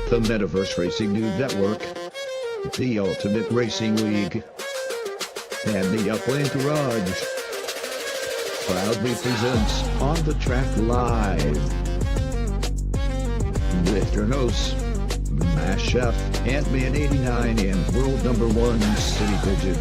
The Metaverse Racing News Network, the Ultimate Racing League, and the Upland Garage proudly presents On the Track Live with your hosts, Mass Chef, Ant-Man 89, and World Number 1 City Pigeon.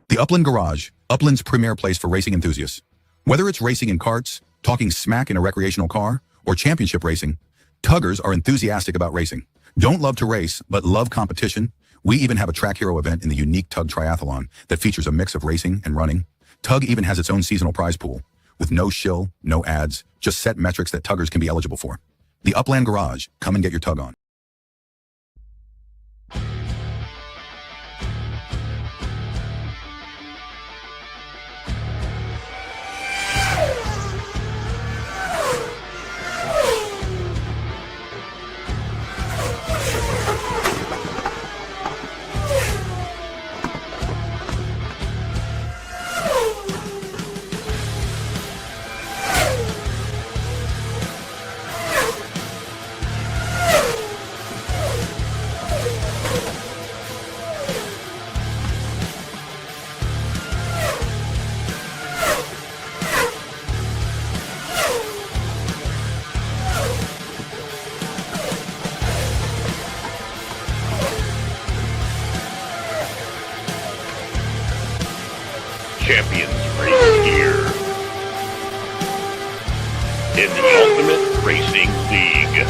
The Upland Garage, Upland's premier place for racing enthusiasts. Whether it's racing in karts, talking smack in a recreational car, or championship racing, tuggers are enthusiastic about racing. Don't love to race, but love competition? We even have a track hero event in the unique Tug Triathlon that features a mix of racing and running. Tug even has its own seasonal prize pool, with no shill, no ads, just set metrics that tuggers can be eligible for. The Upland Garage, come and get your tug on. Champions race here in the Ultimate Racing League.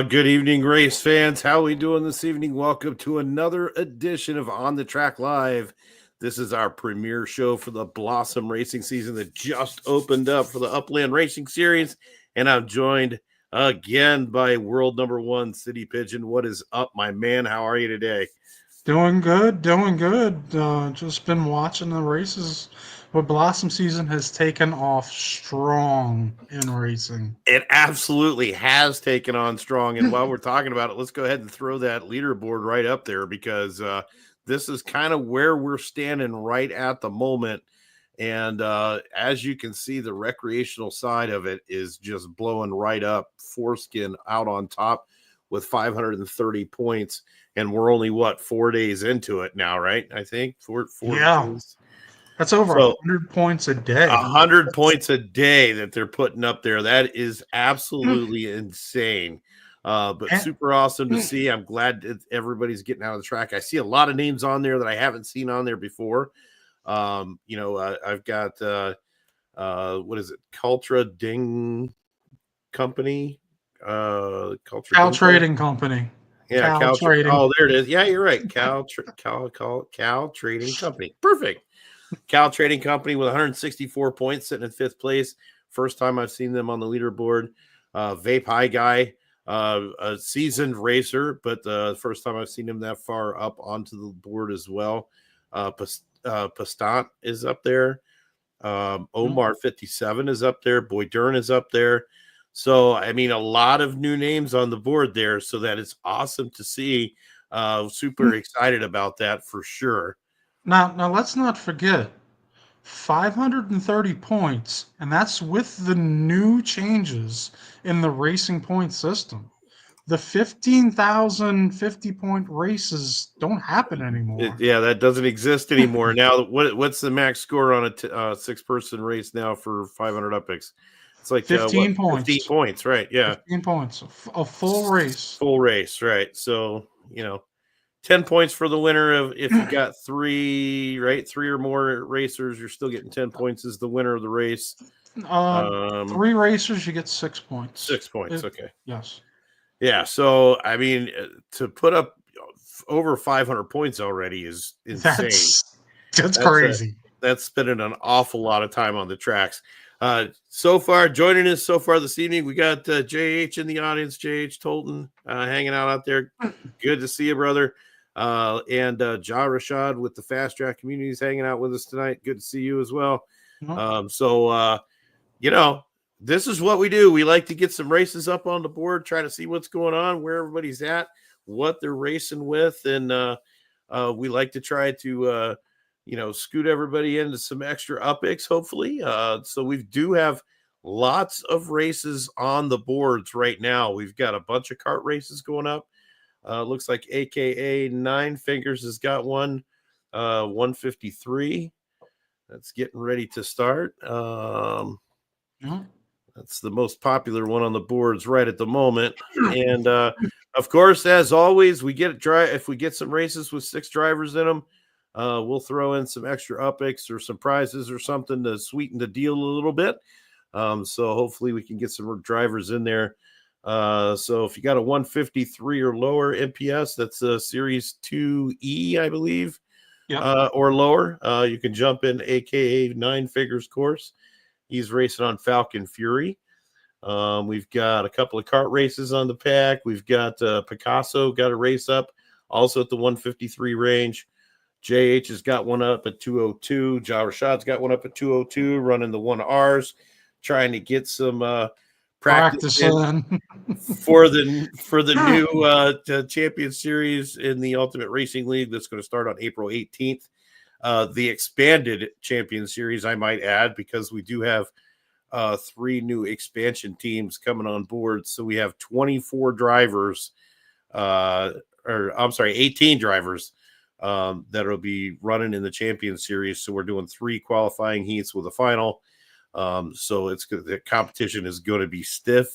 Good evening, race fans. How are we doing this evening? Welcome to another edition of On the Track Live. This is our premiere show for the Blossom Racing season that just opened up for the Upland Racing Series, and I'm joined again by World Number 1 City Pigeon. What is up, my man? How are you today? Doing good. Just been watching the races. But Blossom season has taken off strong in racing. It absolutely has taken on strong. And while we're talking about it, let's go ahead and throw that leaderboard right up there because this is kind of where we're standing right at the moment. And as you can see, the recreational side of it is just blowing right up. Foreskin out on top with 530 points. And we're only, 4 days into it now, right? I think four days. That's over 100 points a day. 100 points a day that they're putting up there. That is absolutely insane. But super awesome to see. I'm glad that everybody's getting out of the track. I see a lot of names on there that I haven't seen on there before. I've got what is it? Cultra Ding Company. Cal Trading Company. Yeah, Cal Trading. Oh, there it is. Yeah, you're right. Cal Trading Company. Perfect. Cal Trading Company with 164 points, sitting in 5th place. First time I've seen them on the leaderboard. Vape High Guy, a seasoned racer, but the first time I've seen him that far up onto the board as well. Pastant is up there. Omar 57 is up there. Boy Dern is up there. So, I mean, a lot of new names on the board there, so that it's awesome to see. Super excited about that for sure. Now let's not forget 530 points, and that's with the new changes in the racing point system. The 15,000 50-point races don't happen anymore. That doesn't exist anymore. Now, what's the max score on a 6-person race now for 500 UPICs? It's like 15 points. 15 points, right? Yeah. 15 points. A full race. Full race, right. So, 10 points for the winner of if you got 3 or more racers, you're still getting 10 points as the winner of the race. 3 racers, you get 6 points. 6 points, okay. Yes. Yeah, so, I mean, to put up over 500 points already is insane. That's crazy. That's spending an awful lot of time on the tracks. So far, joining us this evening, we got JH in the audience, JH Tolton, hanging out there. Good to see you, brother. And Ja Rashad with the Fast Track Communities hanging out with us tonight. Good to see you as well. This is what we do. We like to get some races up on the board, try to see what's going on, where everybody's at. what they're racing with, and we like to try to scoot everybody into some extra upics, hopefully. So we do have lots of races on the boards right now. We've got a bunch of kart races going up. Looks like AKA Nine Fingers has got one, 153. That's getting ready to start. That's the most popular one on the boards right at the moment. And of course, as always, if we get some races with 6 drivers in them, we'll throw in some extra upics or some prizes or something to sweeten the deal a little bit. So hopefully we can get some more drivers in there. So if you got a 153 or lower MPS, that's a Series 2E, I believe, or lower, you can jump in AKA Nine Fingers course. He's racing on Falcon Fury. We've got a couple of kart races on the pack. We've got Picasso got a race up also at the 153 range. JH has got one up at 202. Ja Rashad's got one up at 202, running the 1Rs, trying to get some practice in for the new Champion Series in the Ultimate Racing League that's going to start on April 18th. The expanded Champion Series, I might add, because we do have 3 new expansion teams coming on board. So we have 24 drivers, 18 drivers that'll be running in the Champion Series. So we're doing 3 qualifying heats with a final. So the competition is going to be stiff.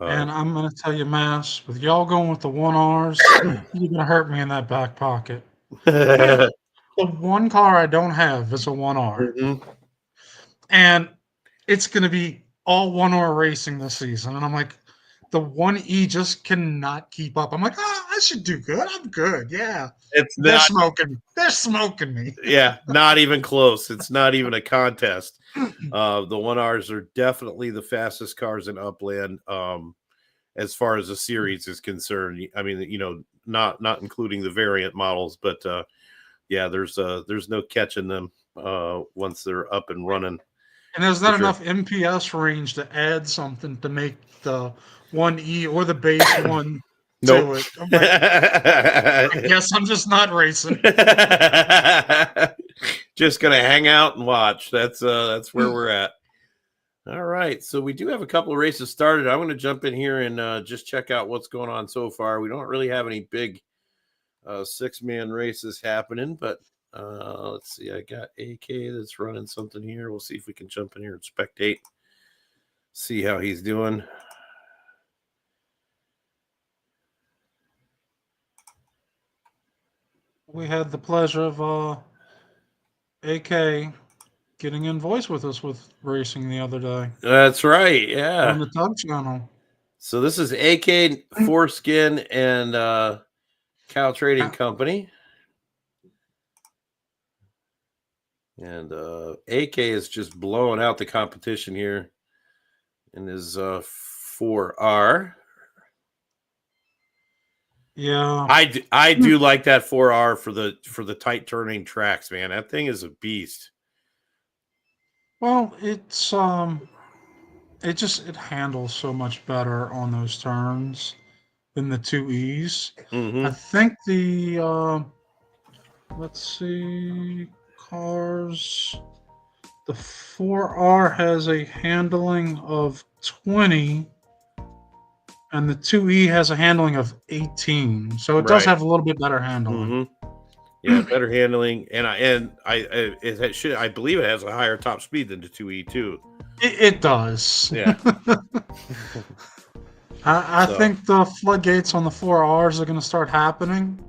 And I'm going to tell you, Mass, with y'all going with the 1Rs, you're going to hurt me in that back pocket. The one car I don't have is a 1R. Mm-hmm. And it's going to be all 1R racing this season. And I'm like, the 1E just cannot keep up. I'm like, I should do good. I'm good. Yeah. They're smoking me. Yeah, not even close. It's not even a contest. The 1Rs are definitely the fastest cars in Upland as far as the series is concerned. I mean, not including the variant models, but there's no catching them once they're up and running. And there's not enough MPS range to add something to make the 1E or the base one to it. I'm like, I guess I'm just not racing. Just gonna hang out and watch. That's where we're at. All right, so we do have a couple of races started. I'm going to jump in here and just check out what's going on so far. We don't really have any big 6-man races happening, but let's see. I got AK that's running something here. We'll see if we can jump in here and spectate, see how he's doing. We had the pleasure of AK getting in voice with us with racing the other day. That's right, yeah. On the Tug channel. So this is AK, Foreskin, and Cow Trading Company. And AK is just blowing out the competition here in his 4R. Yeah, I do like that 4R for the tight turning tracks, man. That thing is a beast. Well, it handles so much better on those turns than the 2Es. Mm-hmm. I think the let's see, cars. The 4R has a handling of 20. And the 2E has a handling of 18, so it does have a little bit better handling. Mm-hmm. Yeah, better handling, and I believe it has a higher top speed than the 2E too. It does. Yeah. I think the floodgates on the 4Rs are going to start happening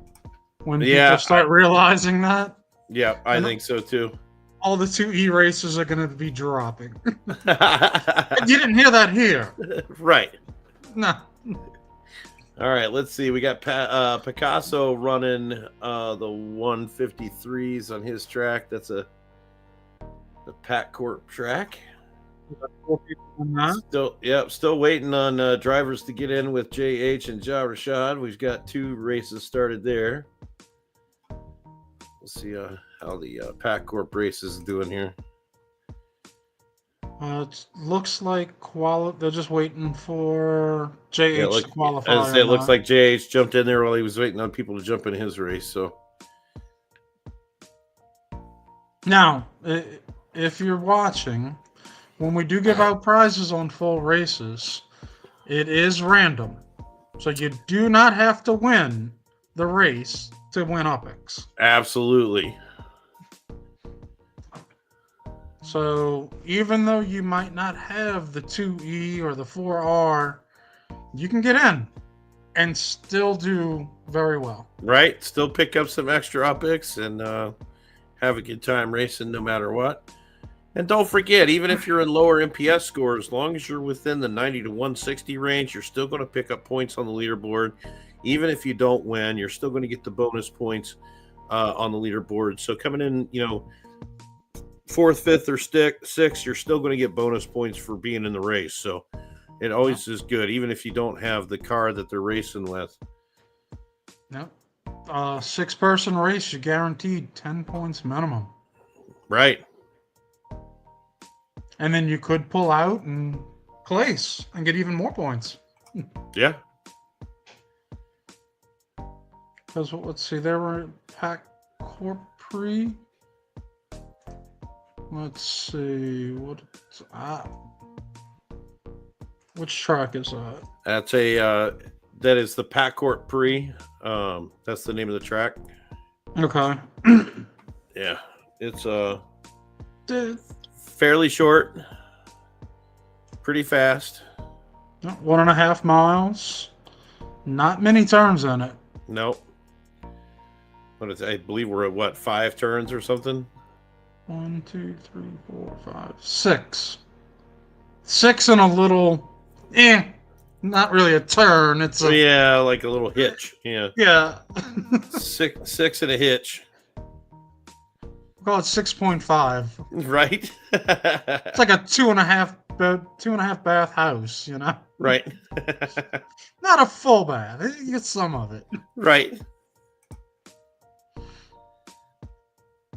when people start realizing that. Yeah, I think so too. All the 2E races are going to be dropping. You didn't hear that here, right? No. All right, let's see. We got Picasso running the 153s on his track. That's the Pat Corp track. Still waiting on drivers to get in with JH and Ja Rashad. We've got 2 races started there. We'll see how the Pat Corp race is doing here. It looks like they're just waiting for Yeah, JH look, to qualify as I say, or it looks not. like JH jumped in there while he was waiting on people to jump in his race. So Now, if you're watching, when we do give out prizes on full races, it is random. So you do not have to win the race to win UPX. absolutely. So even though you might not have the 2E or the 4R, you can get in and still do very well. Right? Still pick up some extra upics and have a good time racing no matter what. And don't forget, even if you're in lower MPS score, as long as you're within the 90 to 160 range, you're still going to pick up points on the leaderboard. Even if you don't win, you're still going to get the bonus points on the leaderboard. So coming in, fourth, fifth, or sixth, you're still going to get bonus points for being in the race. So it always is good, even if you don't have the car that they're racing with. Yep. 6-person race, you're guaranteed 10 points minimum. Right. And then you could pull out and place and get even more points. Yeah. Because let's see, there were Pack Corp Pre. Let's see which track is that? That's that is the Packcourt Pre. That's the name of the track. Okay. Yeah, it's fairly short, pretty fast. 1.5 miles. Not many turns in it. Nope. I believe we're at what, 5 turns or something? 1, 2, 3, 4, 5, 6. 6 and a little, not really a turn. It's Yeah, like a little hitch. Yeah. Yeah. six and a hitch. We'll call it 6.5. Right. It's like a 2.5 bath house, Right. Not a full bath. You get some of it. Right.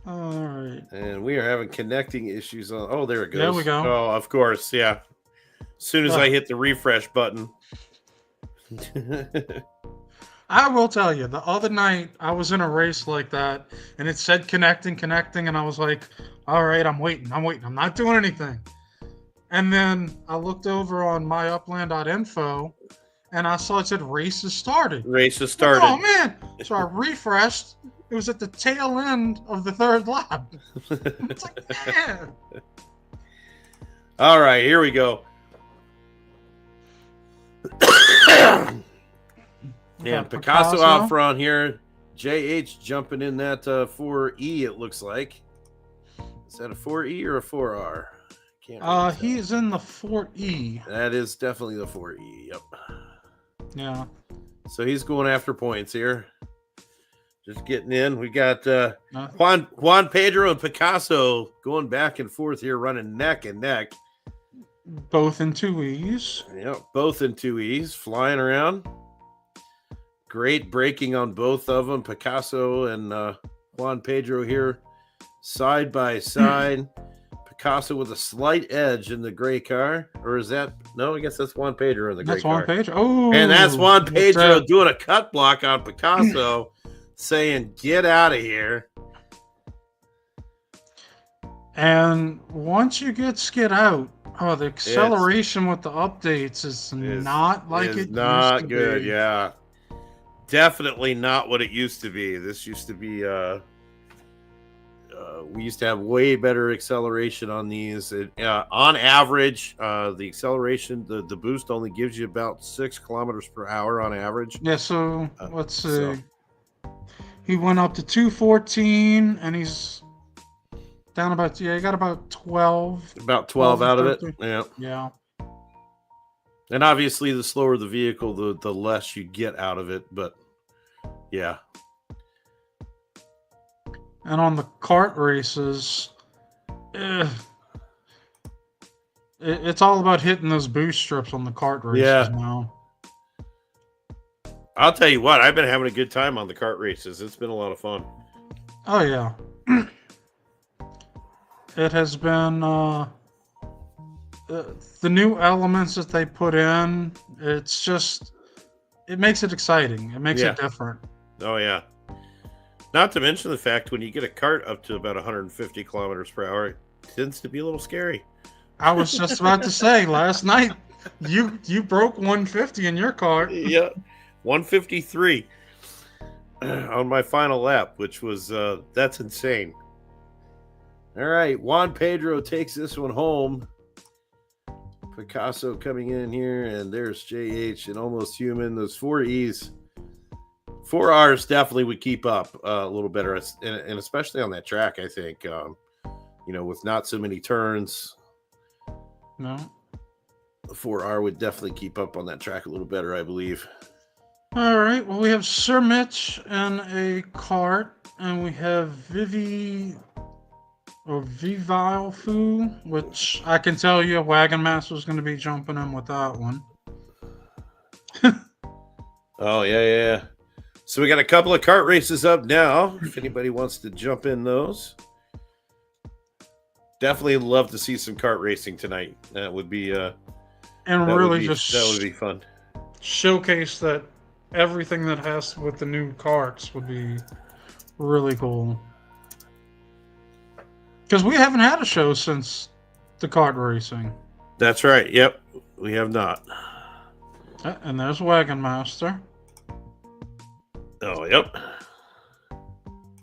All right. And we are having connecting issues on. Oh, there it goes. There we go. Oh, of course. Yeah. As soon as I hit the refresh button. I will tell you, the other night I was in a race like that and it said connecting, and I was like, all right, I'm waiting. I'm not doing anything. And then I looked over on myupland.info and I saw it said races started. Races started. Oh, man. So I refreshed. It was at the tail end of the third lap. It's like, man. All right, here we go. And Picasso out front here. JH jumping in that 4E, it looks like. Is that a 4E or a 4R? Can't he's in the 4E. That is definitely the 4E, yep. Yeah. So he's going after points here. Just getting in. We got Juan Pedro and Picasso going back and forth here, running neck and neck. Both in 2Es. Yep, both in 2Es, flying around. Great braking on both of them. Picasso and Juan Pedro here, side by side. Picasso with a slight edge in the gray car. Or is that? No, I guess that's Juan Pedro in the gray car. That's Juan Pedro. Oh, and that's Juan Pedro doing a cut block on Picasso, saying, get out of here. And once you get skid out, the acceleration with the updates is not like it used to good. be. Yeah, definitely not what it used to be. This used to be we used to have way better acceleration on these. On average, the acceleration, the boost only gives you about 6 kilometers per hour on average. Yeah, so let's see. He went up to 214, and he's down about, he got about 12. About 12 out of it. Yeah. Yeah. And obviously, the slower the vehicle, the less you get out of it. But yeah. And on the kart races, it's all about hitting those boost strips on the kart races now. I'll tell you what, I've been having a good time on the kart races. It's been a lot of fun. Oh, yeah. It has been the new elements that they put in, it makes it exciting. It makes it different. Oh, yeah. Not to mention the fact when you get a cart up to about 150 kilometers per hour, it tends to be a little scary. I was just about to say, last night you broke 150 in your cart. Yeah, 153 on my final lap, which was that's insane. All right, Juan Pedro takes this one home. Picasso coming in here, and there's JH and Almost Human. Those 4 E's. 4 R's definitely would keep up a little better, and especially on that track, I think, with not so many turns. No. The 4R would definitely keep up on that track a little better, I believe. All right. Well, we have Sir Mitch in a cart, and we have Vivile Foo, which I can tell you Wagon Master's going to be jumping in with that one. Oh, yeah. So we got a couple of kart races up now. If anybody wants to jump in those. Definitely love to see some kart racing tonight. That would be that would be fun. Showcase that everything that has with the new karts would be really cool. Because we haven't had a show since the kart racing. That's right. Yep, we have not. And there's Wagon Master. Oh, yep.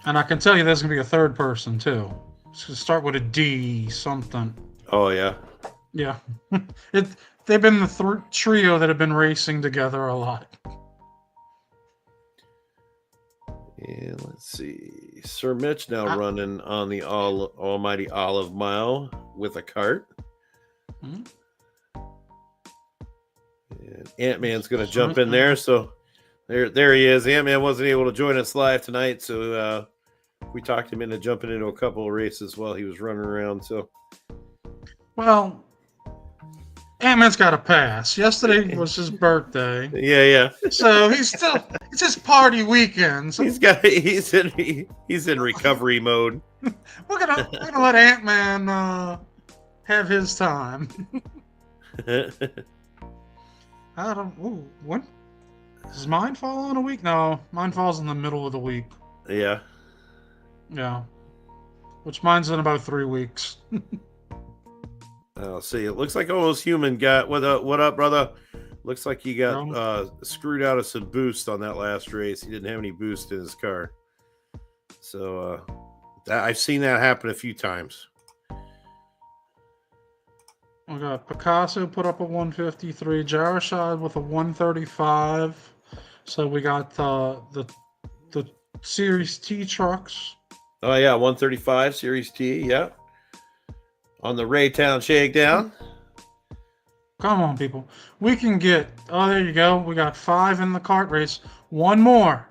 And I can tell you there's going to be a third person, too. It's going to start with a D something. Oh, yeah. Yeah. They've been the trio that have been racing together a lot. And let's see. Sir Mitch now running on the almighty Olive Mile with a cart. Hmm? And Ant-Man's going to jump in there. So there he is. Ant-Man wasn't able to join us live tonight, so we talked him into jumping into a couple of races while he was running around. So, well, Ant-Man's got a pass. Yesterday was his birthday. Yeah. So it's his party weekend. So he's in recovery mode. We're gonna let Ant-Man have his time. When does mine fall on a week? No, mine falls in the middle of the week. Yeah. Which mine's in about 3 weeks. I'll see. It looks like Almost Human got what up, brother? Looks like he got screwed out of some boost on that last race. He didn't have any boost in his car. So I've seen that happen a few times. We got Picasso put up a 153, Jarashad with a 135. So we got the Series T trucks. Oh yeah, 135 Series T, yeah. On the Raytown Shakedown. Come on, people. We can get... Oh, there you go. We got 5 in the kart race. One more.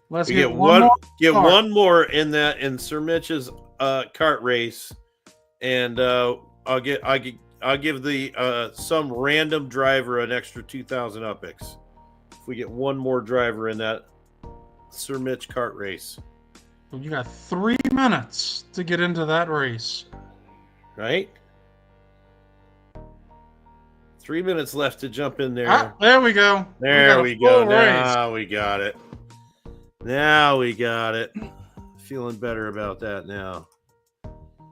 Let's get one more. Get one more in Sir Mitch's kart race, and I'll give the some random driver an extra 2,000 UPX. If we get one more driver in that Sir Mitch kart race. You got 3 minutes to get into that race. Right? 3 minutes left to jump in there. There we go. There we go. Now we got it. Feeling better about that now.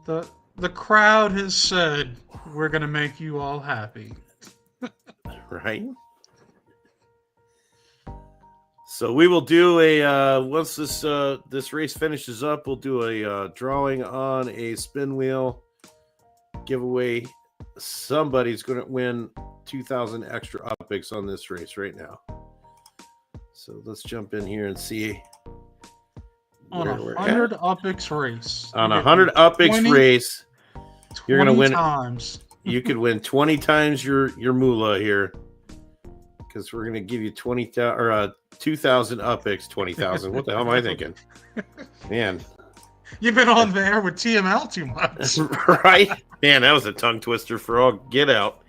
The crowd has said we're going to make you all happy. Right? So we will do a once this race finishes up, we'll do a drawing on a spin wheel giveaway. Somebody's going to win 2,000 extra UPX on this race right now. So let's jump in here and see. On a 100 UPX race. On a 100 UPX race, you're going to win times. You could win 20 times your moolah here, because we're going to give you 20,000 or 2,000 UPX. 20,000. What the hell am I thinking? Man, you've been on there with TML too much, right? Man, that was a tongue twister for all get out.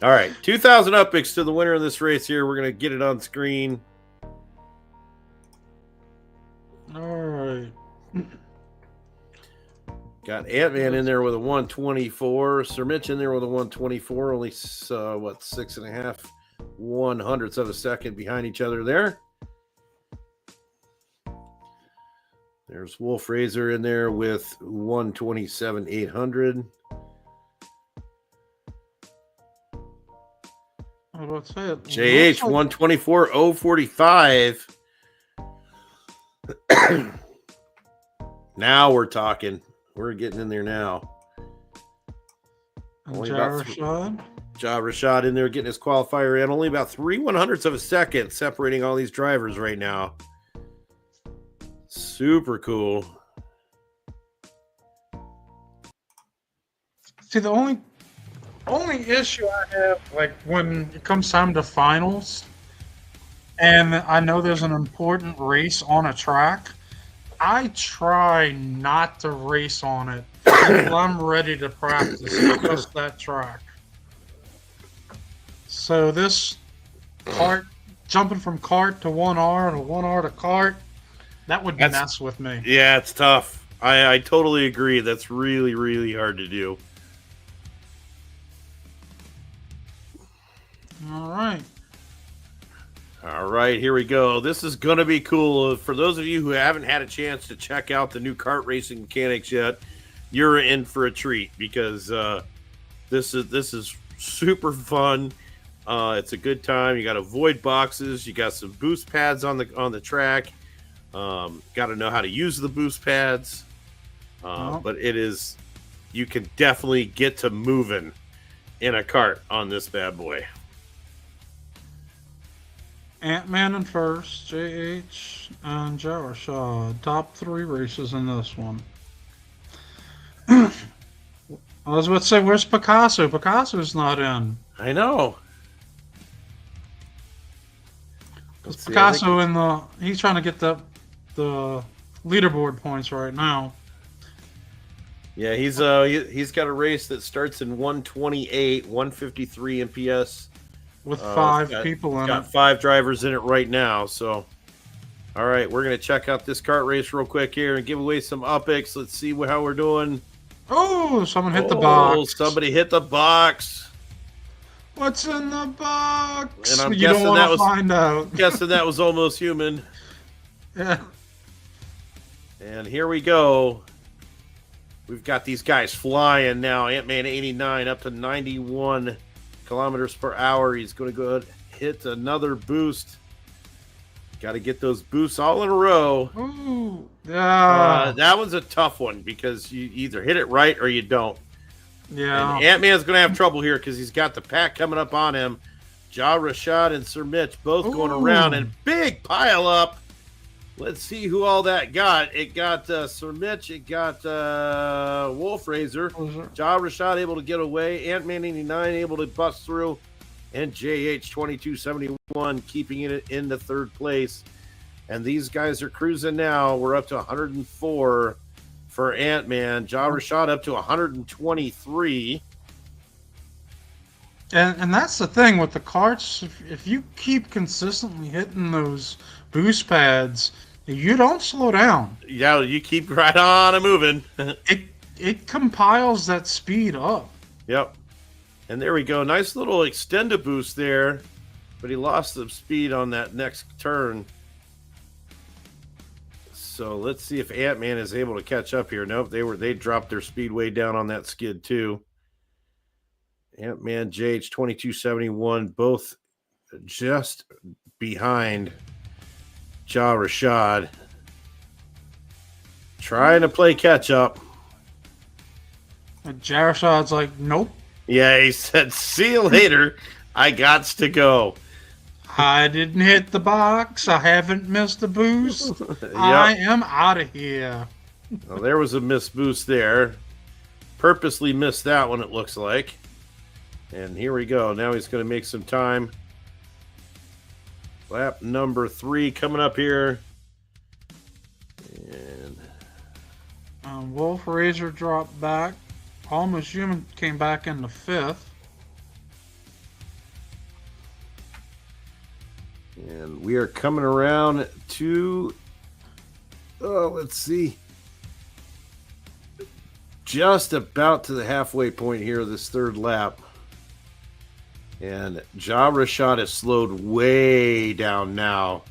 All right, 2,000 UPX to the winner of this race here. We're going to get it on screen. All right. Got Ant-Man in there with a 124. Sir Mitch in there with a 124. Only, 6.5 100ths of a second behind each other there. There's Wolf Razor in there with 127 800. I was about to say JH 124 045. Now we're talking. We're getting in there now. Only about Ja Rashad in there getting his qualifier in. Only about 3 100ths of a second separating all these drivers right now. Super cool. See, the only issue I have, like when it comes time to finals, and I know there's an important race on a track, I try not to race on it until I'm ready to practice just that track. So this kart, jumping from kart to 1R to 1R to kart, that would mess with me. Yeah, it's tough. I totally agree. That's really, really hard to do. All right. All right, here we go. This is going to be cool. For those of you who haven't had a chance to check out the new kart racing mechanics yet, you're in for a treat because this is super fun. It's a good time. You got avoid boxes. You got some boost pads on the track. Got to know how to use the boost pads. But you can definitely get to moving in a kart on this bad boy. Ant-Man in first, JH, and Jarashad. Top 3 races in this one. I was about to say, where's Picasso? Picasso's not in. I know. Picasso he's trying to get the leaderboard points right now. Yeah, he's got a race that starts in 128, 153 MPS. With 5 people in it. Got 5 drivers in it right now. So, all right, we're going to check out this kart race real quick here and give away some UPICs. Let's see how we're doing. Oh, someone hit the box. Somebody hit the box. What's in the box? And I'm you don't want to find out. Guessing that was almost human. Yeah. And here we go. We've got these guys flying now. Ant-Man 89 up to 91 kilometers per hour. He's going to go ahead and hit another boost. Got to get those boosts all in a row. Ooh, yeah. That was a tough one because you either hit it right or you don't. Yeah. And Ant-Man's going to have trouble here because he's got the pack coming up on him. Ja Rashad and Sir Mitch both going around and big pile up. Let's see who all that got. It got Sir Mitch. It got Wolf Razor. Ja Rashad able to get away. Ant-Man 89 able to bust through. And JH 2271 keeping it in the 3rd place. And these guys are cruising now. We're up to 104 for Ant-Man. Ja Rashad up to 123. And that's the thing with the karts. If you keep consistently hitting those boost pads, you don't slow down. Yeah, you keep right on and moving. it compiles that speed up. Yep. And there we go. Nice little extended boost there, but he lost the speed on that next turn. So let's see if Ant-Man is able to catch up here. Nope, they dropped their speed way down on that skid too. Ant-Man, JH 2271, both just behind Ja Rashad. Trying to play catch up. And Jarashad's like, nope. Yeah, he said, see you later. I gots to go. I didn't hit the box. I haven't missed a boost. Yep. I am out of here. Well, there was a missed boost there. Purposely missed that one, it looks like. And here we go. Now he's going to make some time. Lap number 3 coming up here. And Wolf Razor dropped back. Almost Human came back in the 5th. And we are coming around to, let's see. just about to the halfway point here of this third lap. And Ja Rashad has slowed way down now.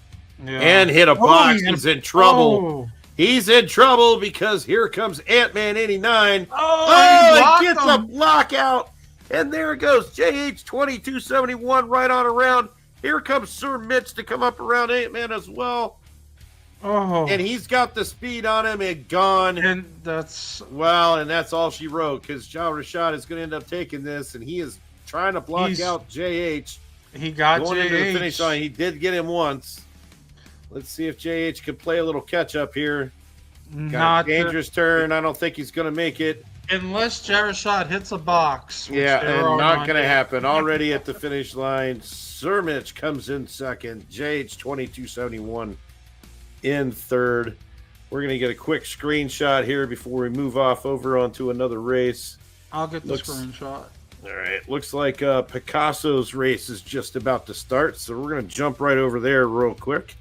Yeah. And hit a box. He's in trouble. Oh, He's in trouble because here comes Ant-Man 89. oh He gets a lockout. And there it goes. JH 2271 right on around. Here comes Sir Mitch to come up around Ant-Man as well. Oh. And he's got the speed on him and gone. And that's And that's all she wrote because Ja Rashad is going to end up taking this, and he is trying to block out JH. He got going JH. into the finish line. He did get him once. Let's see if JH can play a little catch up here. Got a dangerous turn. I don't think he's going to make it. Unless Jarashad hits a box. Yeah, and not going to happen. Already at the finish line, Sir Mitch comes in second. JH 2271 in third. We're going to get a quick screenshot here before we move off over onto another race. I'll get the screenshot. All right. Looks like Picasso's race is just about to start, so we're going to jump right over there real quick.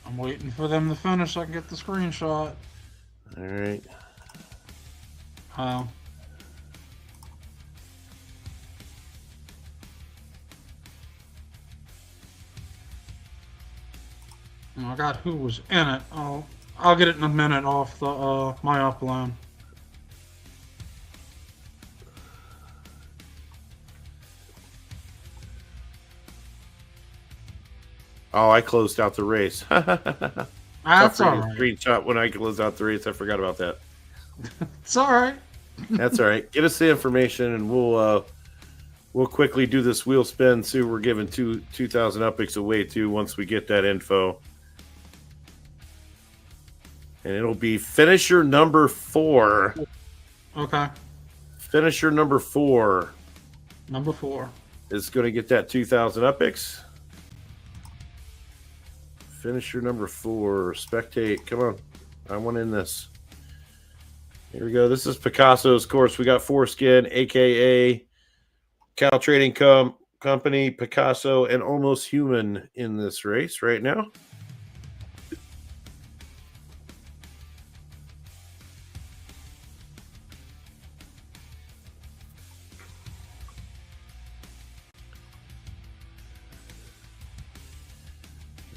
I'm waiting for them to finish so I can get the screenshot. All right. Oh. I got who was in it. I'll get it in a minute off the my upline. Oh, I closed out the race. That's all right. Screenshot when I closed out the race. I forgot about that. It's all right. That's all right. Get us the information, and we'll quickly do this wheel spin. See, we're giving 2,000 upicks away too once we get that info. And it'll be finisher number 4. Okay. Finisher number 4. Number 4 is going to get that 2,000 upicks. Finisher number 4. Spectate. Come on. I want in this. Here we go. This is Picasso's course. We got Foreskin, a.k.a. Cal Trading Company, Picasso, and Almost Human in this race right now.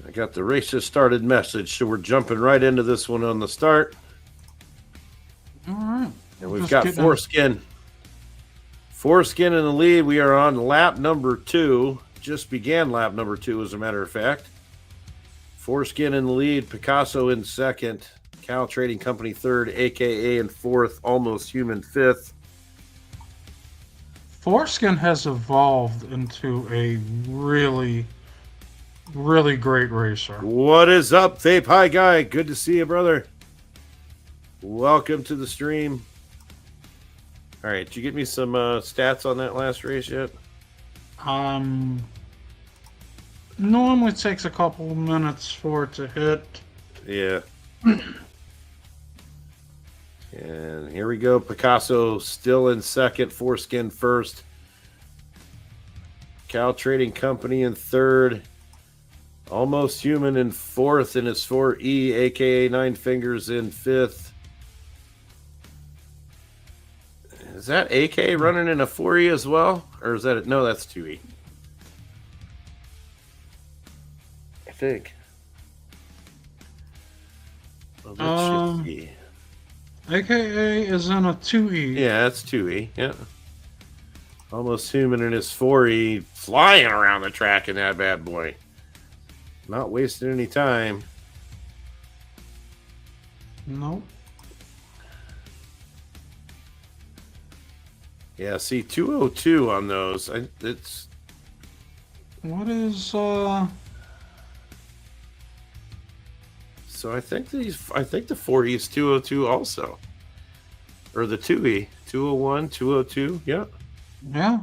I got the race has started message, so we're jumping right into this one on the start. All right. And we've got Foreskin. Foreskin in the lead. We are on lap number 2. Just began lap number 2, as a matter of fact. Foreskin in the lead. Picasso in second. Cal Trading Company third. AKA in fourth. Almost Human fifth. Foreskin has evolved into a really, really great racer. What is up, Vape High Guy? Good to see you, brother. Welcome to the stream. All right, did you get me some stats on that last race yet? Normally takes a couple minutes for it to hit. Yeah. And here we go. Picasso still in second. Foreskin first. Cal Trading Company in third. Almost Human in fourth in his 4E, a.k.a. Nine Fingers in fifth. Is that AK running in a 4E as well? Or is that no, that's 2E. I think. Well, that should be. AKA is in a 2E. Yeah, that's 2E. Yeah. Almost Human in his 4E, flying around the track in that bad boy. Not wasting any time. Nope. Yeah, see 202 on those. It's what is So I think the 4E is 202 also. Or the 2E, 201, 202. Yeah. Yeah.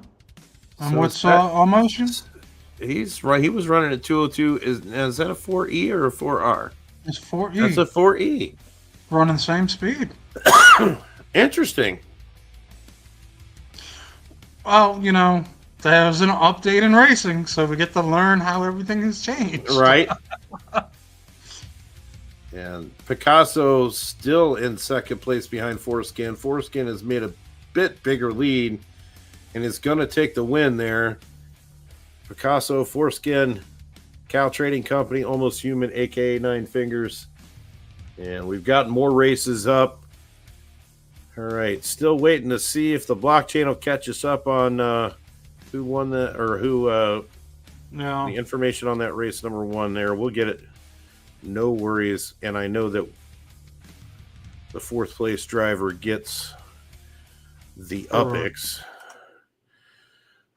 And So what's emotion? He's right. He was running at 202. Is that a 4E or a 4R? It's 4E. That's a 4E. Running same speed. Interesting. Well, you know, there's an update in racing, so we get to learn how everything has changed. Right. And Picasso still in second place behind Foreskin. Foreskin has made a bit bigger lead and is going to take the win there. Picasso, Foreskin, Cow Trading Company, Almost Human, aka Nine Fingers. And we've got more races up. All right, still waiting to see if the blockchain will catch us up on who won that, or who the information on that race number 1 there. We'll get it. No worries. And I know that the 4th place driver gets the UPX.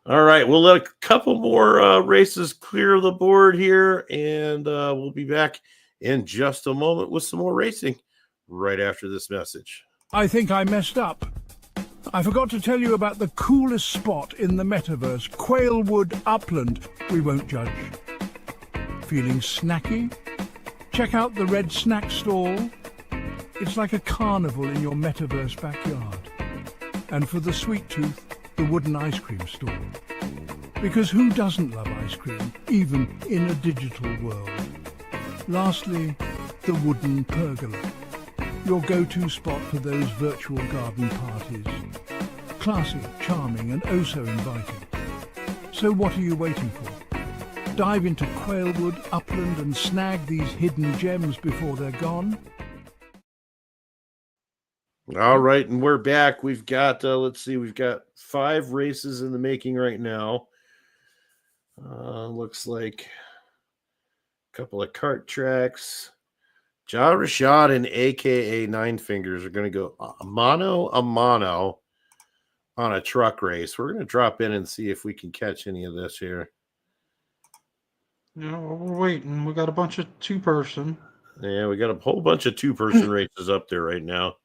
All right, we'll let a couple more races clear the board here, and we'll be back in just a moment with some more racing right after this message. I think I messed up. I forgot to tell you about the coolest spot in the metaverse, Quailwood Upland. We won't judge. Feeling snacky? Check out the Red Snack Stall. It's like a carnival in your metaverse backyard. And for the sweet tooth, the wooden ice cream stall. Because who doesn't love ice cream, even in a digital world? Lastly, the wooden pergola. Your go-to spot for those virtual garden parties. Classy, charming, and oh so inviting. So what are you waiting for? Dive into Quailwood, Upland, and snag these hidden gems before they're gone. All right, and we're back. We've got, let's see, we've got 5 races in the making right now. Looks like a couple of kart tracks. Ja Rashad and AKA Nine Fingers are going to go a mano on a truck race. We're going to drop in and see if we can catch any of this here. Yeah, we're waiting. We got a bunch of 2-person. Yeah, we got a whole bunch of 2-person races up there right now.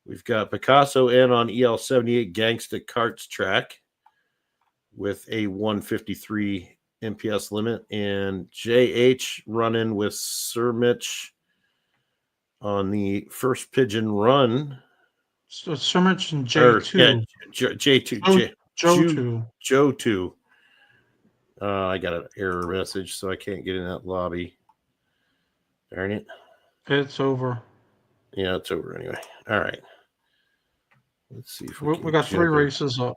We've got Picasso in on EL78 Gangsta Karts track with a 153 MPS limit, and JH running with Sir Mitch on the First Pigeon Run. So Sir Mitch and J2. J2. Joe 2. I got an error message, so I can't get in that lobby. Darn it. It's over. Yeah, it's over anyway. All right. Let's see if we got 3 races up.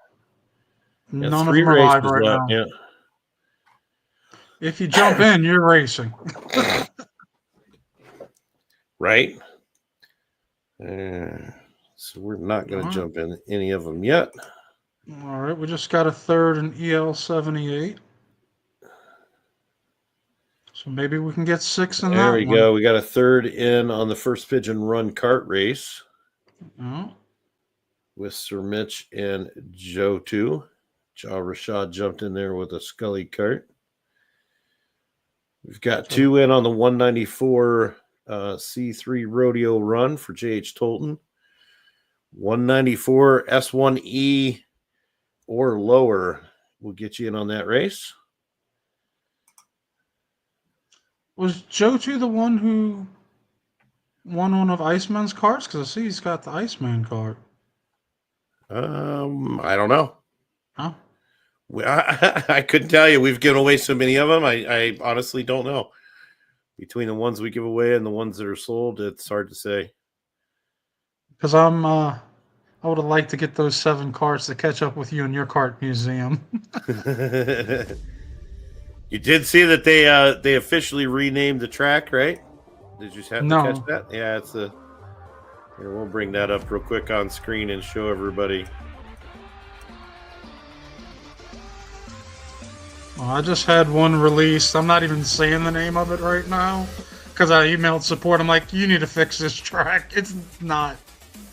Yeah, None of them are live right now. Yeah. If you jump in, you're racing. Right? So we're not going to jump in any of them yet. All right, we just got a 3rd in EL78. So maybe we can get 6 in that one. There we go. We got a 3rd in on the First Pigeon Run kart race. With Sir Mitch and Joe 2. Ja Rashad jumped in there with a Scully kart. We've got 2 in on the 194 C3 Rodeo Run for JH Tolton. 194 S1E or lower will get you in on that race. Was Joe 2 the one who won one of Iceman's carts? Because I see he's got the Iceman cart. I don't know. Huh? I couldn't tell you. We've given away so many of them. I honestly don't know. Between the ones we give away and the ones that are sold, it's hard to say. Because I would have liked to get those 7 carts to catch up with you in your kart museum. You did see that they officially renamed the track, right? Did you have to catch that? Yeah, it's the. Here, we'll bring that up real quick on screen and show everybody. Well, I just had one released. I'm not even saying the name of it right now because I emailed support. I'm like, you need to fix this track. It's not.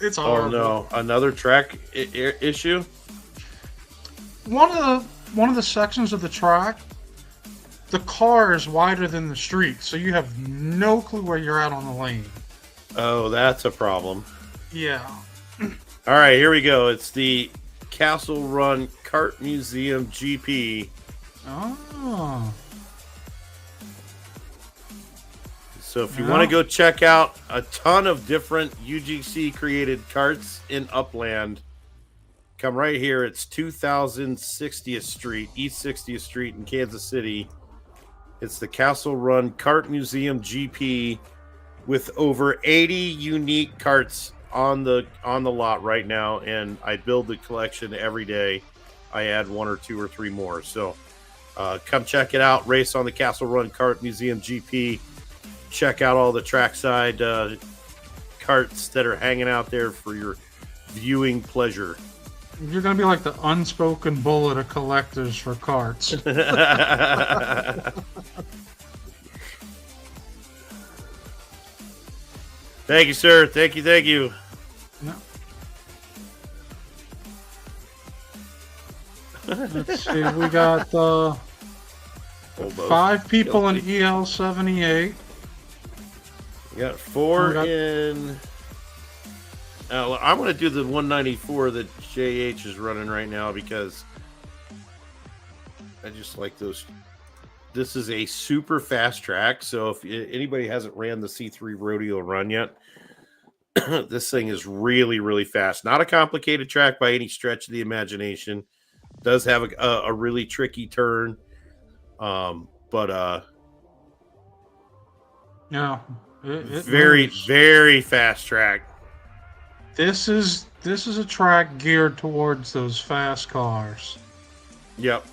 It's horrible. Oh no, another track issue. One of the sections of the track, the car is wider than the street, so you have no clue where you're at on the lane. Oh, that's a problem. Yeah. All right, here we go. It's the Castle Run Kart Museum GP. Oh. So if you want to go check out a ton of different UGC created karts in Upland, come right here. It's 2060th Street, East 60th Street in Kansas City. It's the Castle Run Kart Museum GP. with over 80 unique carts on the lot right now, and I build the collection every day. I add 1 or 2 or 3 more. So come check it out. Race on the Castle Run Kart Museum GP. Check out all the trackside carts that are hanging out there for your viewing pleasure. You're going to be like the unspoken bullet of collectors for carts. Thank you, sir. Thank you. No. Let's see. We got 5 people in EL78. We got 4 got- in. I'm going to do the 194 that JH is running right now because I just like those. This is a super fast track. So if anybody hasn't ran the C3 Rodeo Run yet, this thing is really, really fast. Not a complicated track by any stretch of the imagination. Does have a really tricky turn. But Yeah. It very, moves. very fast track. This is a track geared towards those fast cars. Yep.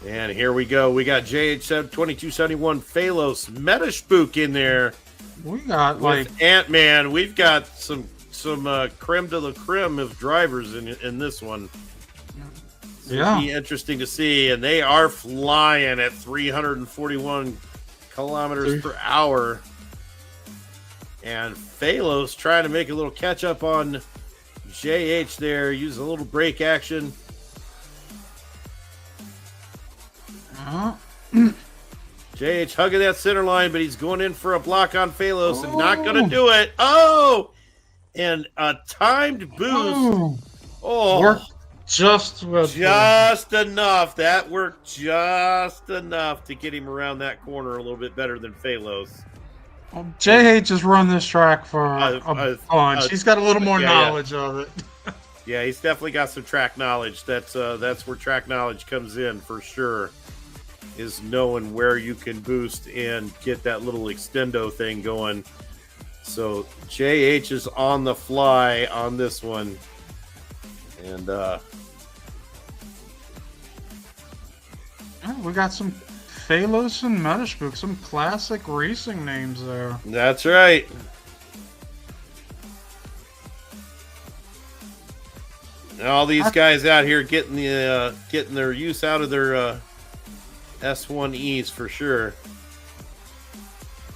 And here we go. We got JH2271 Phalos Meta Spook in there We got like with Ant-Man. We've got some creme de la creme of drivers in this one. It'll be interesting to see. And they are flying at 341 kilometers per hour. And Phalos trying to make a little catch up on JH there. Use a little brake action. JH hugging that center line, but he's going in for a block on Phalos and not going to do it. Oh! And a timed boost. Oh, worked just enough. That worked just enough to get him around that corner a little bit better than Phalos. JH has run this track for a bunch. He's got a little more knowledge of it. Yeah, he's definitely got some track knowledge. That's where track knowledge comes in for sure. Is knowing where you can boost and get that little extendo thing going. So JH is on the fly on this one. And we got some Phalos and Metaspook, some classic racing names there. that's right. All these guys out here getting their use out of their S1Es for sure.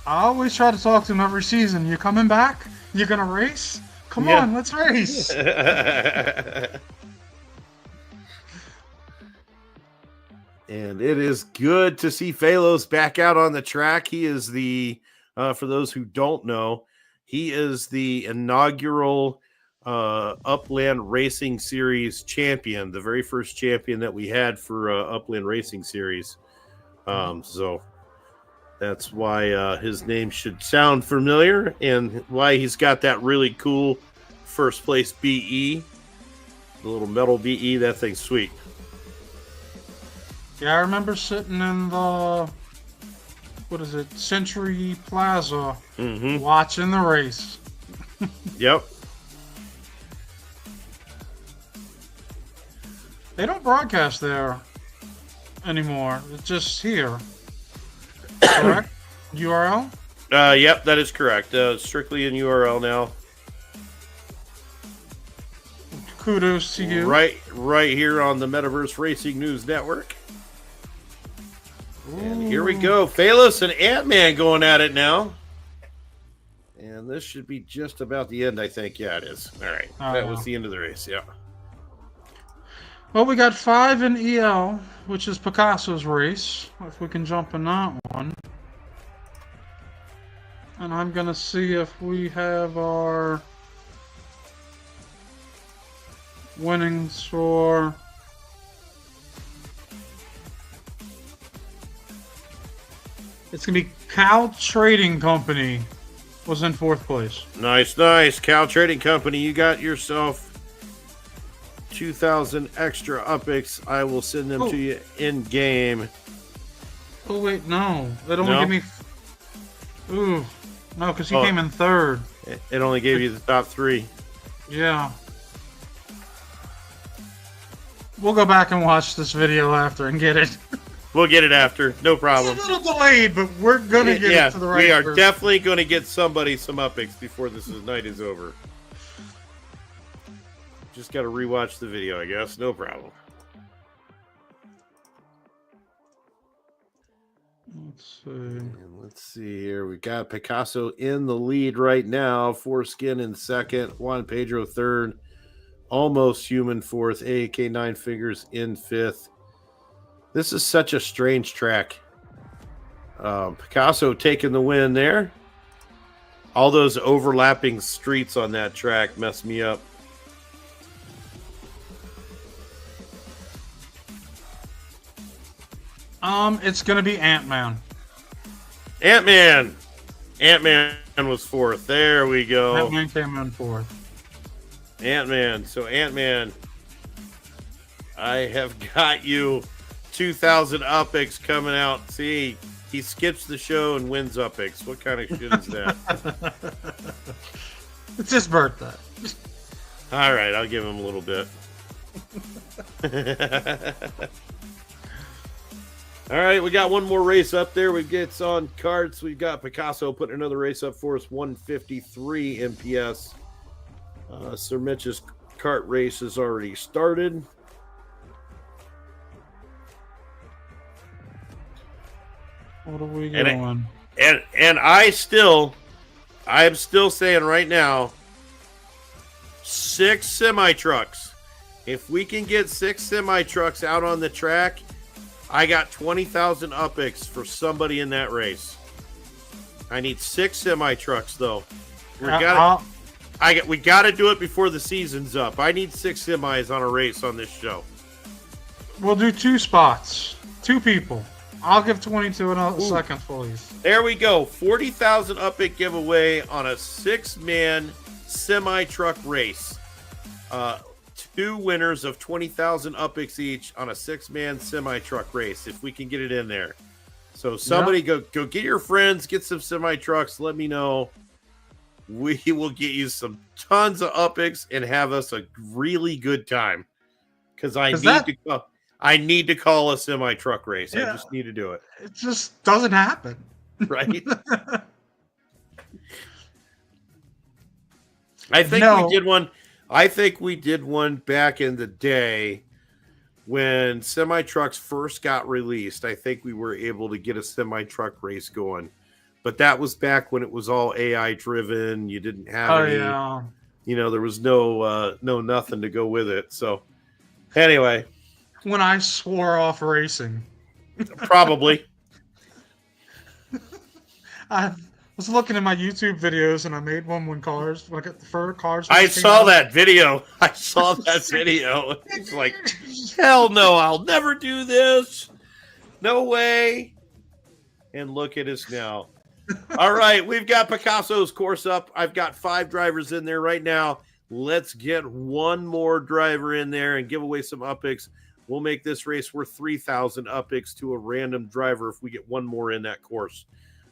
I always try to talk to him every season. You coming back? You gonna race? Come on, let's race. And it is good to see Phalos back out on the track. He is the, for those who don't know, he is the inaugural Upland Racing Series champion, the very first champion that we had for Upland Racing Series. So that's why his name should sound familiar and why he's got that really cool first place BE, the little metal BE. That thing's sweet. Yeah, I remember sitting in the, Century Plaza, watching the race. Yep. They don't broadcast there anymore. It's just here. Correct? URL? Yep, that is correct. Strictly in URL now. Kudos to you. Right here on the Metaverse Racing News Network. And here we go. Phalos and Ant-Man going at it now. And this should be just about the end, I think. Yeah, it is. All right. That was the end of the race. Yeah. Well, we got 5 in EL, which is Picasso's race. If we can jump in that one. And I'm going to see if we have our winnings for... It's going to be Cal Trading Company was in 4th place. Nice. Cal Trading Company, you got yourself 2,000 extra UPIX. I will send them to you in game. Oh, wait, no. They don't give me... Ooh, no, because he Oh. came in third. It only gave you the top 3. Yeah. We'll go back and watch this video after and get it. We'll get it after. No problem. It's a little delayed, but we're gonna get it to the right. We are person. definitely going to get somebody some upics before night is over. Just got to rewatch the video, I guess. No problem. Let's see here. We got Picasso in the lead right now. Foreskin in second. Juan Pedro third. Almost Human fourth. AAK Nine Fingers in fifth. This is such a strange track. Picasso taking the win there. All those overlapping streets on that track mess me up. It's gonna be Ant-Man. Ant-Man was fourth. There we go. Ant-Man came in fourth. Ant-Man. So Ant-Man, I have got you 2,000 upics coming out. See, he skips the show and wins upics. What kind of shit is that? It's his birthday. All right, I'll give him a little bit. All right, we got one more race up there. It's on carts. We've got Picasso putting another race up for us, 153 MPS. Sir Mitch's kart race has already started. What are we going? And I'm still saying right now, 6 semi-trucks. If we can get 6 semi-trucks out on the track, I got 20,000 upics for somebody in that race. I need 6 semi-trucks though. We got to do it before the season's up. I need 6 semis on a race on this show. We'll do 2 spots. 2 people. I'll give 22 in a second, please. There we go. 40,000 upic giveaway on a 6-man semi-truck race. 2 winners of 20,000 upics each on a 6-man semi-truck race, if we can get it in there. So somebody go get your friends, get some semi-trucks, let me know. We will get you some tons of upics and have us a really good time. Because I need to call a semi-truck race. Yeah. I just need to do it. It just doesn't happen. Right? I think we did one. I think we did one back in the day when semi-trucks first got released. I think we were able to get a semi-truck race going. But that was back when it was all AI driven. You didn't have there was no nothing to go with it. So anyway. When I swore off racing. Probably. I was looking at my YouTube videos and I made one when I got the fur cars. I saw that video. It's like, hell no, I'll never do this. No way. And look at us now. All right, we've got Picasso's course up. I've got 5 drivers in there right now. Let's get one more driver in there and give away some upics. We'll make this race worth 3,000 upics to a random driver if we get one more in that course.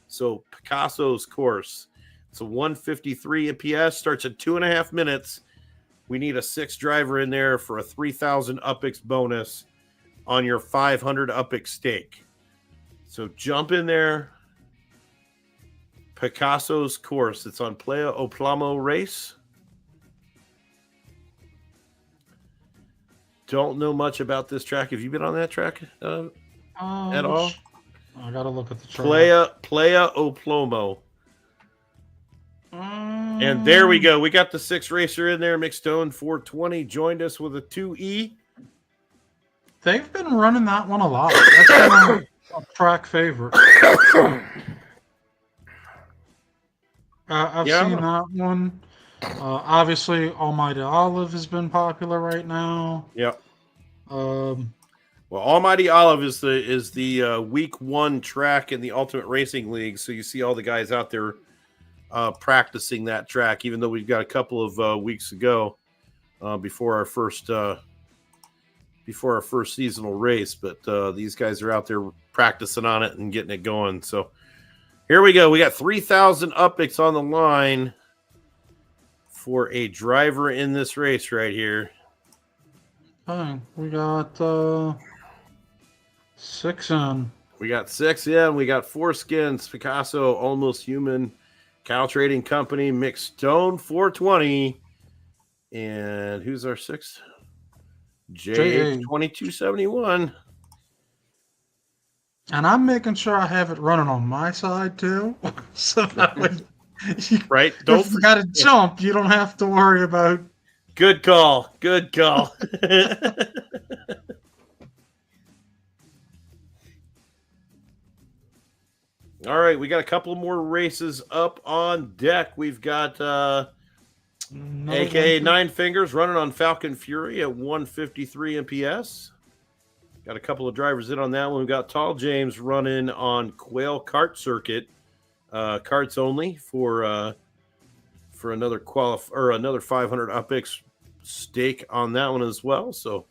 So Picasso's course. It's a 153 MPS, starts at 2.5 minutes. We need a 6th driver in there for a 3,000 upics bonus on your 500 upic stake. So jump in there. Picasso's course. It's on Playa Oplamo Race. Don't know much about this track. Have you been on that track at all? I gotta look at the track. Playa Oplamo. And there we go. We got the 6th racer in there. McStone 420 joined us with a 2E. They've been running that one a lot. That's been a track favorite. I've seen that one. Obviously, Almighty Olive has been popular right now. Yep. Um, Well, Almighty Olive is the week 1 track in the Ultimate Racing League. So you see all the guys out there practicing that track, even though we've got a couple of weeks ago before our first seasonal race. But these guys are out there practicing on it and getting it going. So Here we go. We got 3,000 upicks on the line for a driver in this race right here. Okay, we got 6 in. We got 6 in. We got Foreskins, Picasso, Almost Human, Cal Trading Company, Mixed Stone 420. And who's our 6th? JH2271. And I'm making sure I have it running on my side too. So that way, Right? if you got to jump, you don't have to worry about. Good call. Good call. All right, we got a couple more races up on deck. We've got AKA Nine Fingers running on Falcon Fury at 153 MPS. Got a couple of drivers in on that one. We've got Tall James running on Quail Kart Circuit, karts only for another another 500 upix stake on that one as well. So,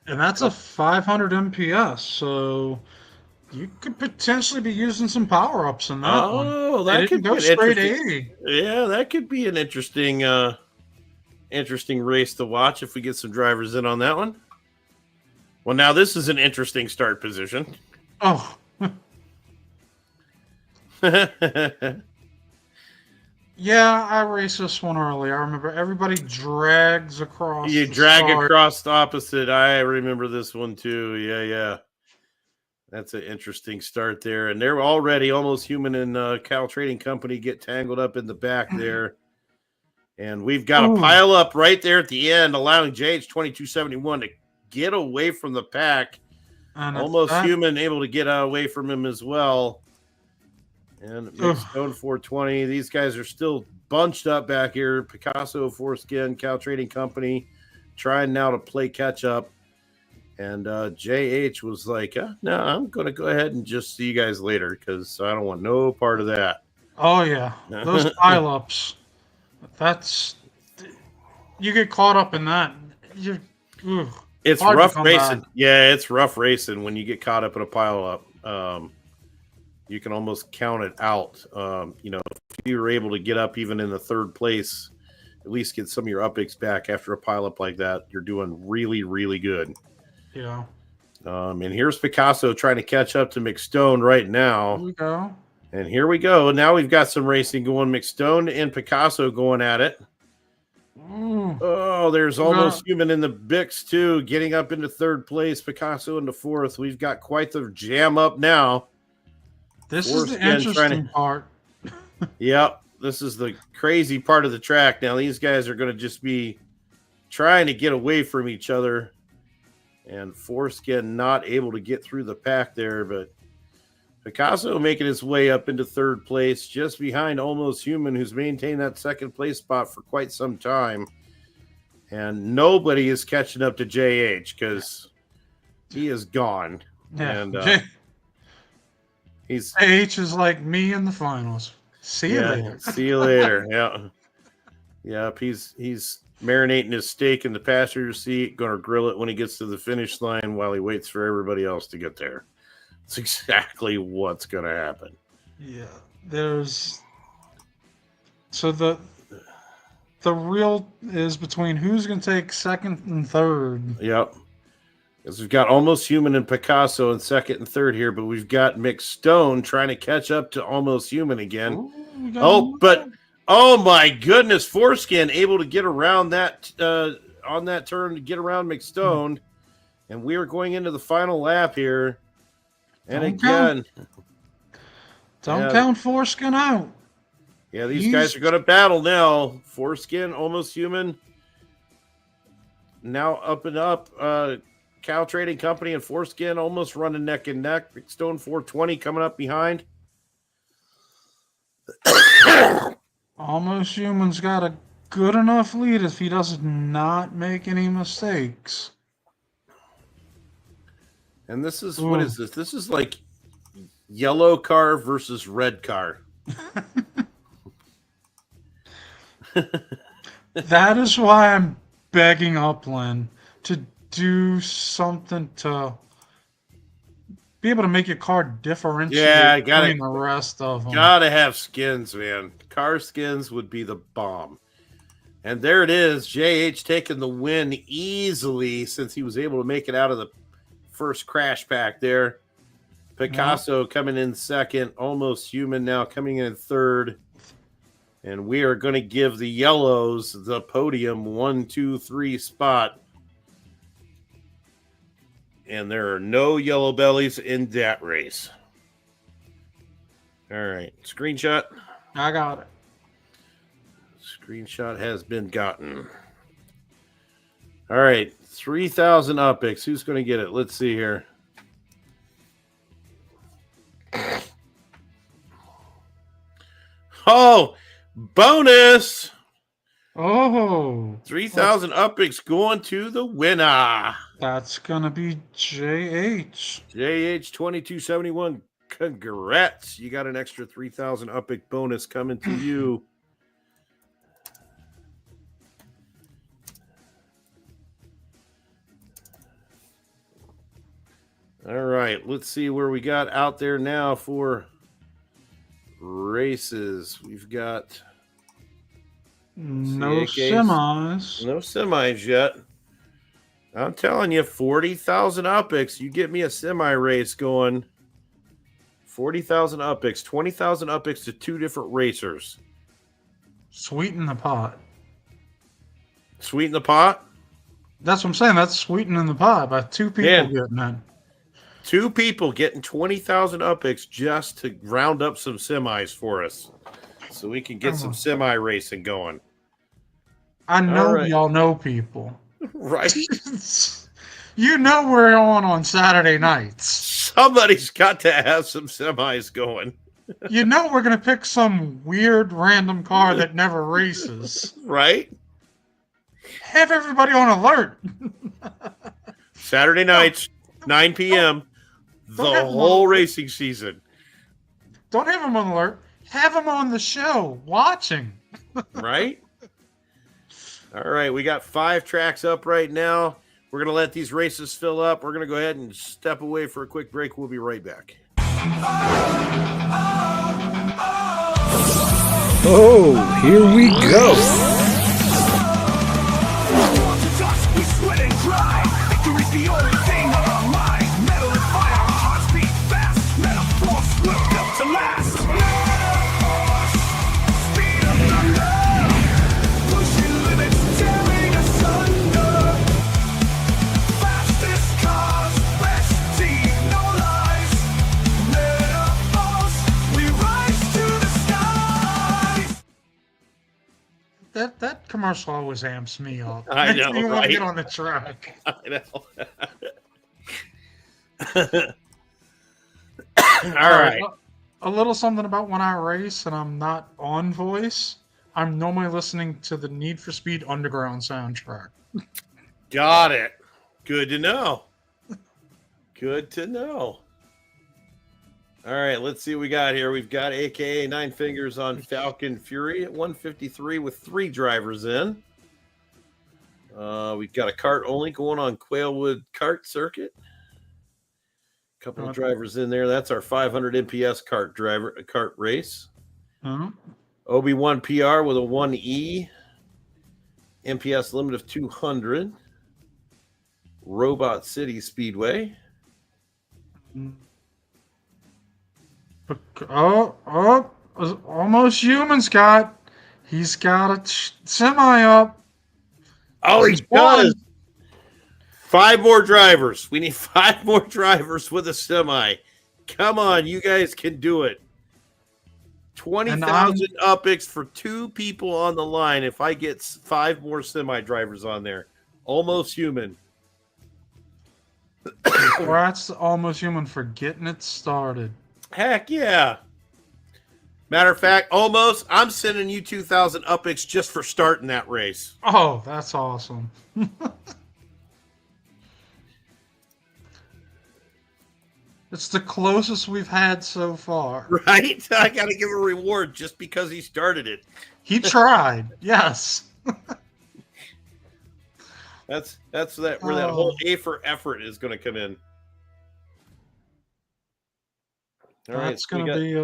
and that's a 500 MPS. So you could potentially be using some power ups in that one. Oh, that could go be straight interesting. 80. Yeah, that could be an interesting race to watch if we get some drivers in on that one. Well, now this is an interesting start position. Oh. Yeah, I raced this one early. I remember everybody drags across. You drag across the opposite. I remember this one too. Yeah. That's an interesting start there. And they're already Almost Human and Cal Trading Company get tangled up in the back there. And we've got a pile up right there at the end, allowing JH2271 to get away from the pack. And Almost Human able to get away from him as well. And Stone 420. These guys are still bunched up back here. Picasso, Foreskin, Cal Trading Company trying now to play catch up. And JH was like, no, I'm going to go ahead and just see you guys later because I don't want no part of that. Oh, yeah. Those pileups. You get caught up in that. It's rough racing. Yeah, it's rough racing when you get caught up in a pileup. You can almost count it out. If you were able to get up even in the third place, at least get some of your upicks back after a pileup like that, you're doing really, really good. Yeah. And here's Picasso trying to catch up to McStone right now. Here we go. And here we go. Now we've got some racing going. McStone and Picasso going at it. Oh, there's Almost Human in the Bix too, getting up into third place. Picasso into fourth. We've got quite the jam up now. This is the interesting part. Yep. This is the crazy part of the track. Now these guys are going to just be trying to get away from each other. And Foreskin not able to get through the pack there, but Picasso making his way up into third place, just behind Almost Human, who's maintained that second place spot for quite some time. And nobody is catching up to JH because he is gone. Yeah, and JH is like me in the finals. See you later. See you later. Yeah. Yep. He's marinating his steak in the passenger seat, going to grill it when he gets to the finish line while he waits for everybody else to get there. It's exactly what's going to happen. Yeah. So the real is between who's going to take second and third. Yep. Because we've got Almost Human and Picasso in second and third here, but we've got McStone trying to catch up to Almost Human again. Oh my goodness, Foreskin able to get around that on that turn to get around McStone. And we are going into the final lap here. And don't count Foreskin out. Yeah, these guys are going to battle now. Foreskin, Almost Human. Now up and up. Cal Trading Company and Foreskin almost running neck and neck. McStone 420 coming up behind. Almost Human's got a good enough lead if he does not make any mistakes. And this is, what is this? This is like yellow car versus red car. That is why I'm begging Upland to do something to be able to make your car differentiate Yeah, between the rest of them. gotta have skins, man. Car skins would be the bomb. And there it is. JH taking the win easily since he was able to make it out of the first crash pack there. Picasso coming in second. Almost Human now coming in third. And we are going to give the yellows the podium 1, 2, 3 spot. And there are no yellow bellies in that race. All right. Screenshot. I got it. Screenshot has been gotten. All right. 3,000 UPIX. Who's going to get it? Let's see here. Oh, bonus. Oh. 3,000 UPIX going to the winner. That's going to be JH. JH2271. Congrats. You got an extra 3,000 UPIX bonus coming to you. All right, let's see where we got out there now for races. We've got No CAKs. semis. No semis yet. I'm telling you, 40,000 UPIX. You get me a semi race going. 40,000 UPIX, 20,000 UPIX to 2 different racers. Sweeten the pot. Sweeten the pot. That's what I'm saying. That's sweetening the pot by 2 people Man. getting it. 2 people getting 20,000 UPIX just to round up some semis for us, so we can get some semi racing going. I know right. y'all know people. Right? You know we're on Saturday nights. Somebody's got to have some semis going. You know we're going to pick some weird random car that never races. Right? Have everybody on alert. Saturday nights, 9 p.m., the have them whole on- racing season. Don't have them on alert. Have them on the show watching. Right? All right, we got 5 tracks up right now. We're going to let these races fill up. We're going to go ahead and step away for a quick break. We'll be right back. Oh, here we go. We sweat and cry. Victory's the only thing on our mind. Metal and fire, our hearts beat fast. Metal force, we're built to last. Speed of thunder, pushing limits, tearing asunder. Fastest cars, best team, no lies. Metal force, we rise to the skies. That commercial always amps me up. I Makes know, me want right? to get on the track. I know. All right. A little something about when I race and I'm not on voice. I'm normally listening to the Need for Speed Underground soundtrack. Got it. Good to know. Good to know. All right, let's see what we got here. We've got AKA 9 Fingers on Falcon Fury at 153 with 3 drivers in. We've got a kart only going on Quailwood Kart Circuit. A couple of drivers in there. That's our 500 MPS kart race. Huh? Obi-Wan PR with a 1E. MPS limit of 200. Robot City Speedway. Almost Human, Scott. He's got a semi up. Oh, he He's does. won. 5 more drivers. We need 5 more drivers with a semi. Come on, you guys can do it. 20,000 UPIX for 2 people on the line. If I get 5 more semi drivers on there, almost human. Congrats to Almost Human for getting it started. Heck yeah. Matter of fact, almost, I'm sending you 2,000 UPIX just for starting that race. Oh, that's awesome. It's the closest we've had so far. Right? I got to give a reward just because he started it. He tried, yes. That's where that whole A for effort is going to come in. All right, That's so going to be...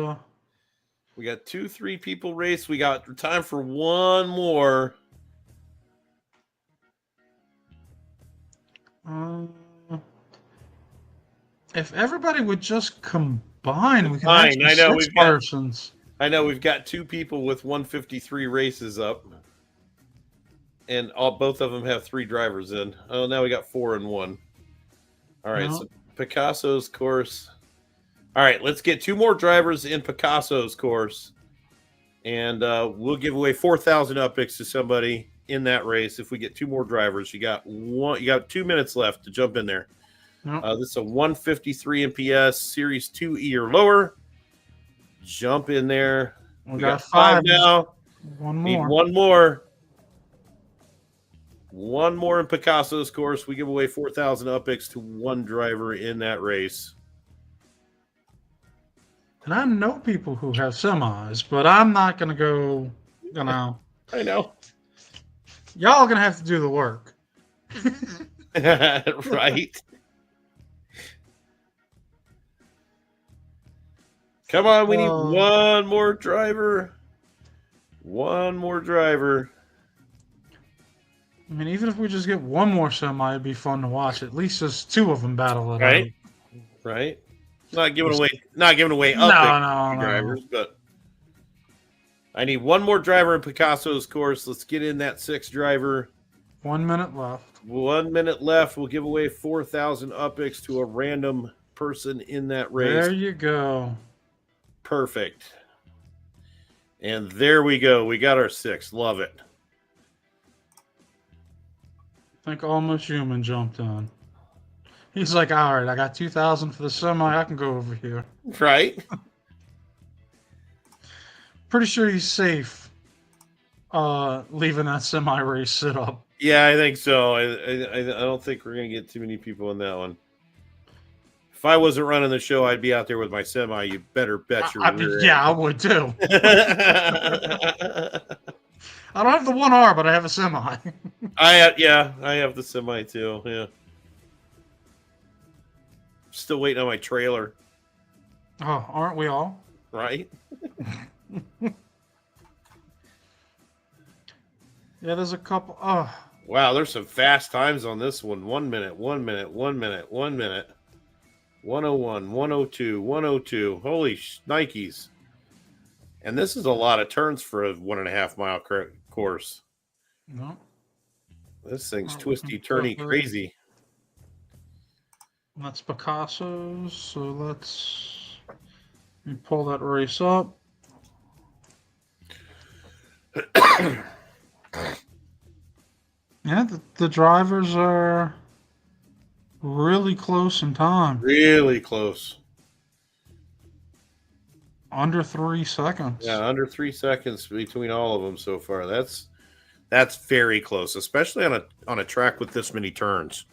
we got 2-3 people race. We got time for one more. If everybody would just combine, we could Fine, have I know, 6 persons. I know we've got 2 people with 153 races up. And both of them have 3 drivers in. Oh, now we got 4 and 1. All right, No. so Picasso's course. All right, let's get 2 more drivers in Picasso's course. And we'll give away 4,000 upicks to somebody in that race if we get 2 more drivers. You got 2 minutes left to jump in there. No. This is a 153 MPS Series 2E or lower. Jump in there. We got got 5 5 now. One Need more. one more. One more in Picasso's course. We give away 4,000 upicks to 1 driver in that race. And I know people who have semis, but I'm not going to go, I know. Y'all going to have to do the work. Right? Come on, we need one more driver. One more driver. I mean, even if we just get one more semi, it'd be fun to watch. At least just 2 of them battle it Right? out. Right? Not giving away No, drivers, but I need one more driver in Picasso's course. Let's get in that 6th driver. 1 minute left. 1 minute left. We'll give away 4,000 upicks to a random person in that race. There you go. Perfect. And there we go. We got our 6th. Love it. I think Almost Human jumped in. He's like, all right, I got 2,000 for the semi. I can go over here. Right? Pretty sure he's safe leaving that semi race sit up. Yeah, I think so. I don't think we're going to get too many people in that one. If I wasn't running the show, I'd be out there with my semi. You better bet your rear end. I would too. I don't have the 1R, but I have a semi. I have the semi too. Yeah. Still waiting on my trailer. Oh, aren't we all? Right? Yeah, there's a couple. Oh, Wow, there's some fast times on this one. 1 minute, 1 minute, 1 minute, 1 minute. 101, 102, 102. Holy Nikes. And this is a lot of turns for a 1.5 mile course. no. This thing's Oh, twisty, turny, crazy. That's Picasso's. So let me pull that race up. Yeah, the drivers are really close in time. Really close. Under 3 seconds. Yeah, under 3 seconds between all of them so far. That's very close, especially on a track with this many turns.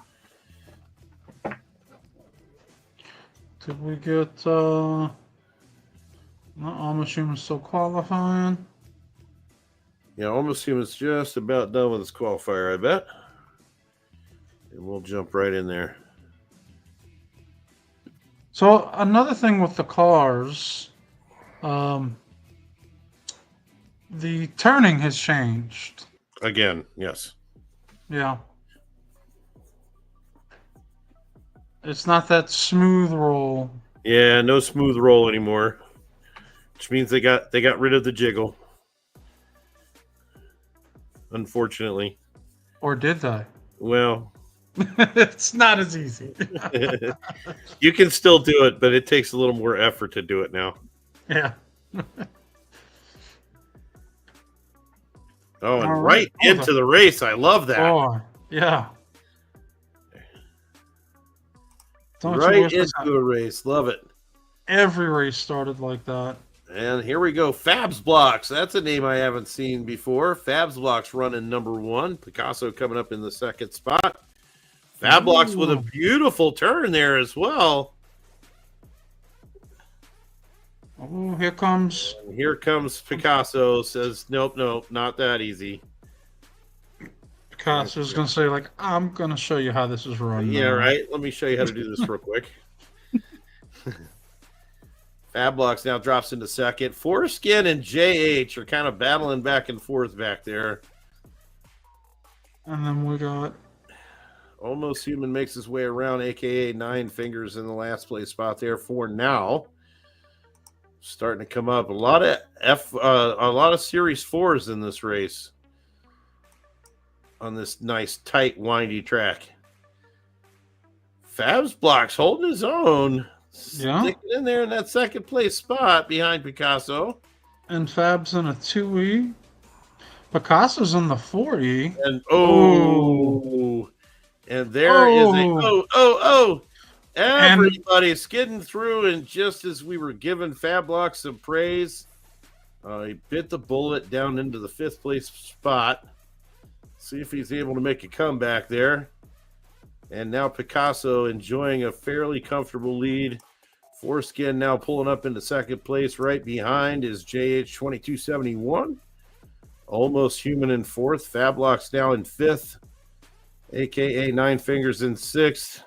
Did we get no, Almost Human still qualifying? Yeah, Almost Human's just about done with his qualifier, I bet. And we'll jump right in there. So another thing with the cars, the turning has changed. Again, yes. Yeah. It's not that smooth roll. Yeah, no smooth roll anymore. Which means they got rid of the jiggle. Unfortunately. Or did they? Well, it's not as easy. you can still do it, but it takes a little more effort to do it now. Yeah. Oh, and All right into the race. I love that. Oh, yeah. Don't you Right wish into the race. Love it. every race started like that? And here we go. Fabs Blocks. That's a name I haven't seen before. Fabs Blocks running number 1. Picasso coming up in the 2nd spot. Fab Blocks with a beautiful turn there as well. Oh, here comes. And here comes Picasso. Says, nope, not that easy. Picasso's going to say, like, I'm going to show you how this is run. Yeah, now. right. Let me show you how to do this real quick. Fablox now drops into second. Foreskin and JH are kind of battling back and forth back there. And then we got Almost Human makes his way around, aka Nine Fingers in the last place spot there for now. Starting to come up a lot of Series 4s in this race on this nice tight windy track. Fab's Blocks holding his own, sticking in there in that second place spot behind Picasso. And Fab's in a 2E. Picasso's in the 4E. And and there is a everybody skidding through, and just as we were giving Fablock some praise, he bit the bullet down into the 5th place spot. See if he's able to make a comeback there. And now Picasso enjoying a fairly comfortable lead. Foreskin now pulling up into 2nd place. Right behind is JH2271. Almost Human in 4th. Fablock's now in 5th. AKA Nine Fingers in 6th.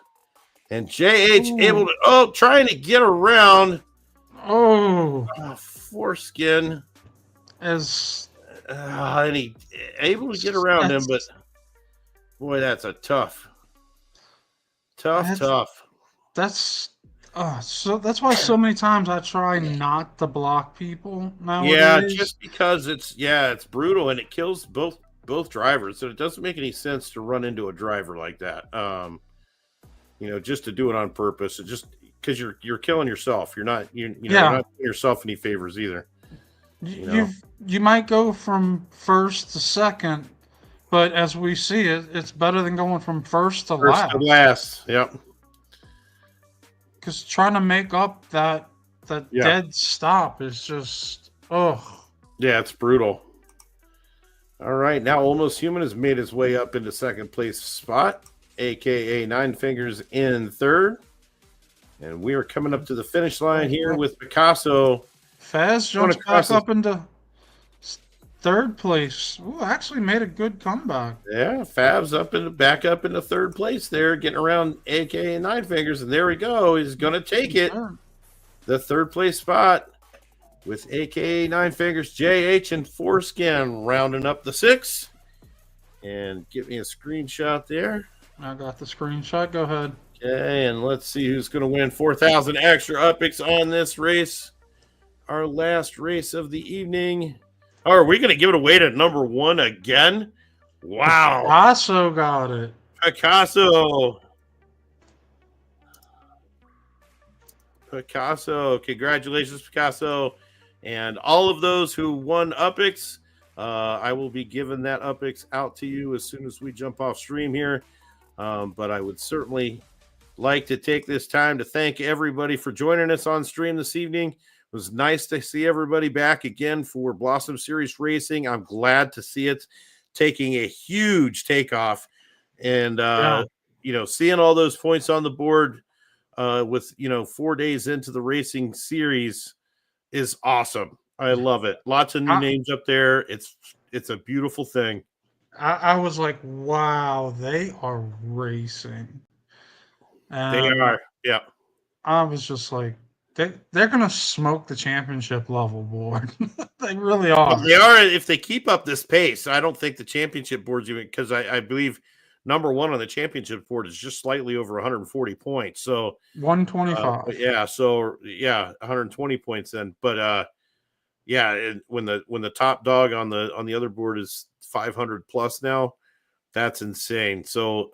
And JH able to, trying to get around. Foreskin. And he able to get around him, but boy, that's a tough. That's so that's why so many times I try not to block people nowadays. Yeah, just because it's brutal and it kills both drivers. So it doesn't make any sense to run into a driver like that. Just to do it on purpose. It just because you're killing yourself. You're not you're not doing yourself any favors either. You might go from 1st to 2nd, but as we see it, it's better than going from 1st to last. Yep. Because trying to make up that dead stop is just yeah, it's brutal. All right, now Almost Human has made his way up into 2nd place spot, aka Nine Fingers in 3rd, and we are coming up to the finish line here with Picasso. Faz jumps back up into 3rd place. Ooh, actually made a good comeback. Yeah, Fab's back up into 3rd place there, getting around AKA Nine Fingers, and there we go. He's gonna take it. The 3rd place spot with AKA Nine Fingers, JH, and Foreskin rounding up the 6. And get me a screenshot there. I got the screenshot. Go ahead. Okay, and let's see who's gonna win 4,000 extra upicks on this race. Our last race of the evening. Oh, are we going to give it away to number 1 again? Wow. Picasso got it. Picasso. Congratulations, Picasso. And all of those who won upicks, I will be giving that upicks out to you as soon as we jump off stream here. But I would certainly like to take this time to thank everybody for joining us on stream this evening. It was nice to see everybody back again for Blossom Series Racing. I'm glad to see it taking a huge takeoff, and seeing all those points on the board with 4 days into the racing series is awesome. I love it. Lots of new names up there. It's a beautiful thing. I was like, wow, they are racing. They are. Yeah. I was just like, they're going to smoke the championship level board. They really are. Well, they are if they keep up this pace. I don't think the championship board's even, because I believe number 1 on the championship board is just slightly over 140 points. So 125. 120 points then. But when the top dog on the other board is 500 plus now, that's insane. So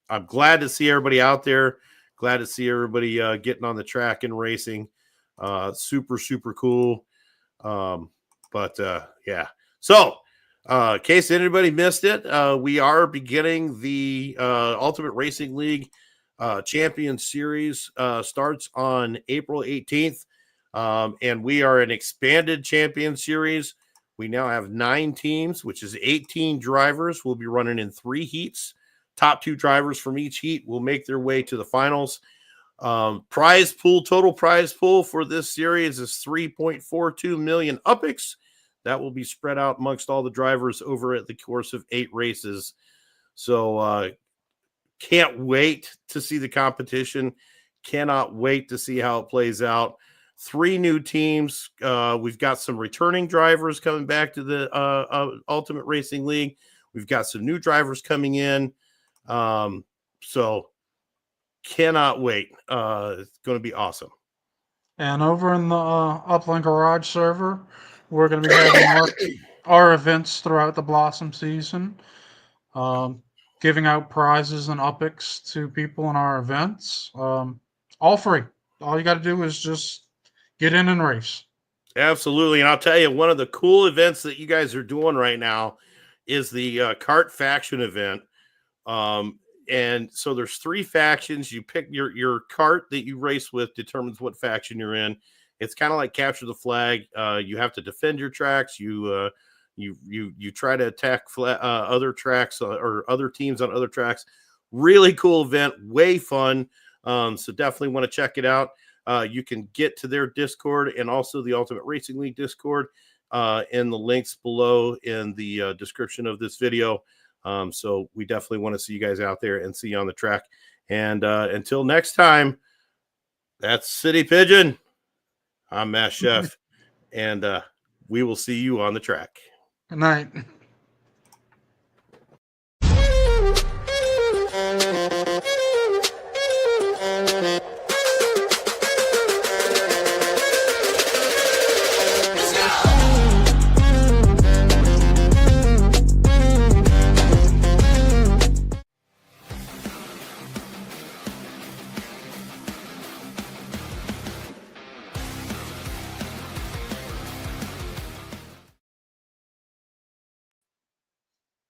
I'm glad to see everybody out there. Glad to see everybody getting on the track and racing. Super, super cool. So, in case anybody missed it, we are beginning the Ultimate Racing League Champion Series. Starts on April 18th. And we are an expanded Champion Series. We now have 9 teams, which is 18 drivers. We'll be running in 3 heats. Top 2 drivers from each heat will make their way to the finals. Total prize pool for this series is 3.42 million upicks. That will be spread out amongst all the drivers over at the course of 8 races. So can't wait to see the competition. Cannot wait to see how it plays out. 3 new teams. We've got some returning drivers coming back to the Ultimate Racing League. We've got some new drivers coming in. So cannot wait. It's going to be awesome. And over in the Upland Garage server, we're going to be having our events throughout the Blossom season, giving out prizes and upics to people in our events, all free. All you got to do is just get in and race. Absolutely. And I'll tell you, one of the cool events that you guys are doing right now is the kart faction event. And so there's 3 factions. You pick your kart that you race with determines what faction you're in. It's kind of like capture the flag. You have to defend your tracks. You try to attack other tracks or other teams on other tracks. Really cool event, way fun. So definitely want to check it out. You can get to their Discord and also the Ultimate Racing League Discord in the links below in the description of this video. So we definitely want to see you guys out there and see you on the track. And until next time, that's City Pigeon. I'm Matt Chef, and we will see you on the track. Good night.